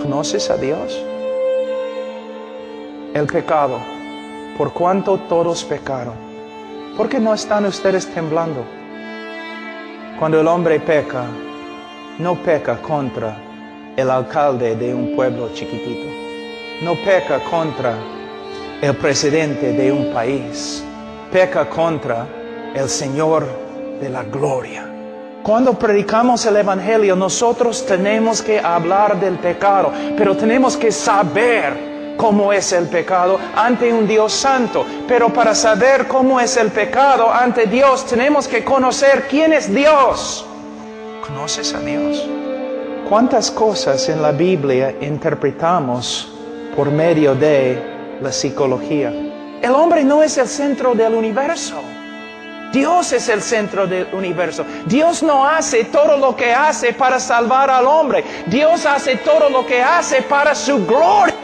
¿Conoces a Dios? El pecado. Por cuanto todos pecaron. ¿Por qué no están ustedes temblando? Cuando el hombre peca, no peca contra el alcalde de un pueblo chiquitito. No peca contra el presidente de un país. Peca contra el Señor de la gloria. Cuando predicamos el Evangelio, nosotros tenemos que hablar del pecado, pero tenemos que saber cómo es el pecado ante un Dios santo. Pero para saber cómo es el pecado ante Dios, tenemos que conocer quién es Dios. ¿Conoces a Dios? ¿Cuántas cosas en la Biblia interpretamos por medio de la psicología? El hombre no es el centro del universo. Dios es el centro del universo. Dios no hace todo lo que hace para salvar al hombre. Dios hace todo lo que hace para su gloria.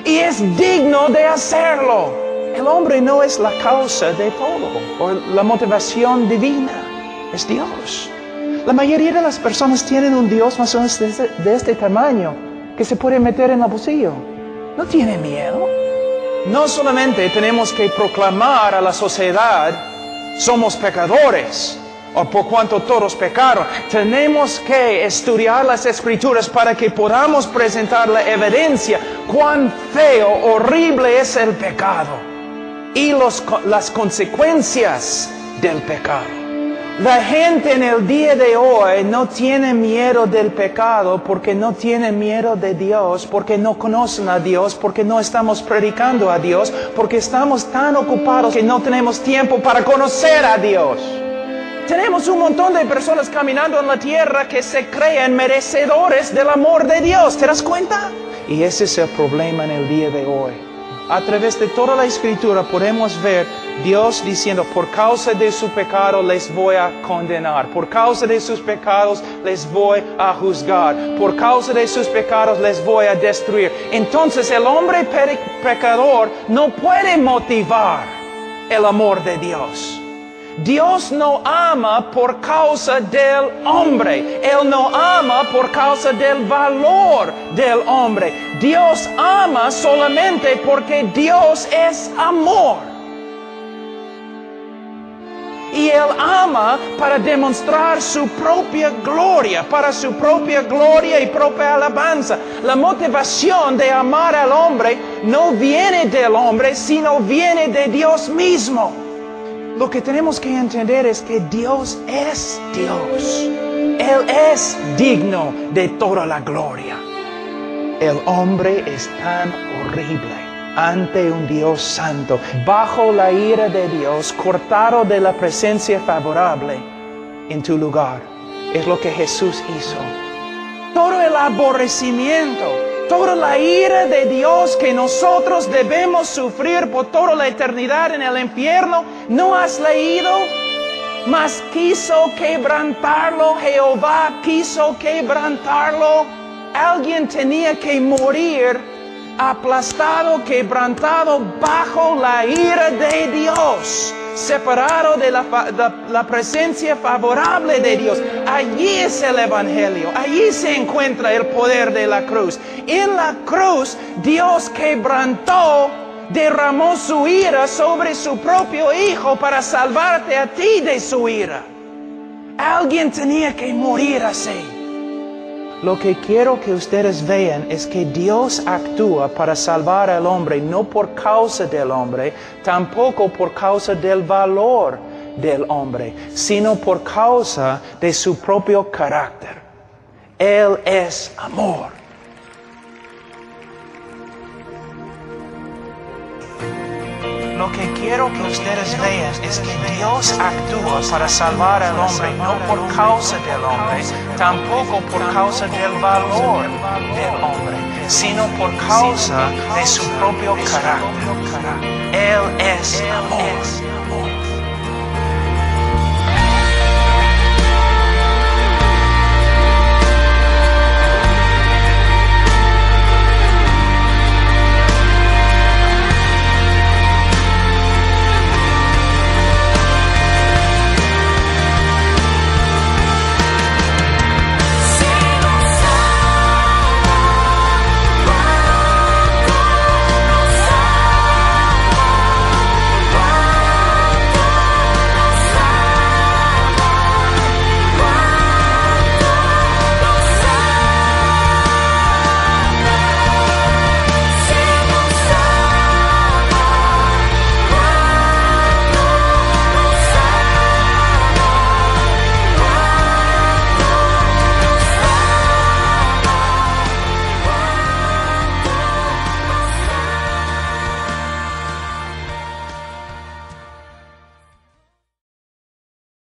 Y es digno de hacerlo. El hombre no es la causa de todo, o la motivación divina. Es Dios. La mayoría de las personas tienen un Dios más o menos de este tamaño, que se puede meter en el bolsillo. No tiene miedo. No solamente tenemos que proclamar a la sociedad, somos pecadores, o por cuanto todos pecaron. Tenemos que estudiar las Escrituras para que podamos presentar la evidencia cuán feo, horrible es el pecado y las consecuencias del pecado. La gente en el día de hoy no tiene miedo del pecado porque no tiene miedo de Dios, porque no conocen a Dios, porque no estamos predicando a Dios, porque estamos tan ocupados que no tenemos tiempo para conocer a Dios. Tenemos un montón de personas caminando en la tierra que se creen merecedores del amor de Dios. ¿Te das cuenta? Y ese es el problema en el día de hoy. A través de toda la Escritura podemos ver Dios diciendo, por causa de su pecado les voy a condenar. Por causa de sus pecados les voy a juzgar. Por causa de sus pecados les voy a destruir. Entonces el hombre pecador no puede motivar el amor de Dios. Dios no ama por causa del hombre. Él no ama por causa del valor del hombre. Dios ama solamente porque Dios es amor. Y Él ama para demostrar su propia gloria, para su propia gloria y propia alabanza. La motivación de amar al hombre no viene del hombre, sino viene de Dios mismo. Lo que tenemos que entender es que Dios es Dios. Él es digno de toda la gloria. El hombre es tan horrible ante un Dios santo, bajo la ira de Dios, cortado de la presencia favorable en tu lugar. Es lo que Jesús hizo. Todo el aborrecimiento, toda la ira de Dios que nosotros debemos sufrir por toda la eternidad en el infierno, ¿no has leído? Mas quiso quebrantarlo, Jehová quiso quebrantarlo. Alguien tenía que morir aplastado, quebrantado bajo la ira de Dios, separado de la presencia favorable de Dios. Allí es el Evangelio, allí se encuentra el poder de la cruz. En la cruz Dios quebrantó, derramó su ira sobre su propio Hijo para salvarte a ti de su ira. Alguien tenía que morir así. Lo que quiero que ustedes vean es que Dios actúa para salvar al hombre, no por causa del hombre, tampoco por causa del valor del hombre, sino por causa de su propio carácter. Él es amor. Lo que quiero que ustedes vean es que Dios actúa para salvar al hombre, no por causa del hombre, tampoco por causa del valor del hombre, sino por causa de su propio carácter. Él es amor.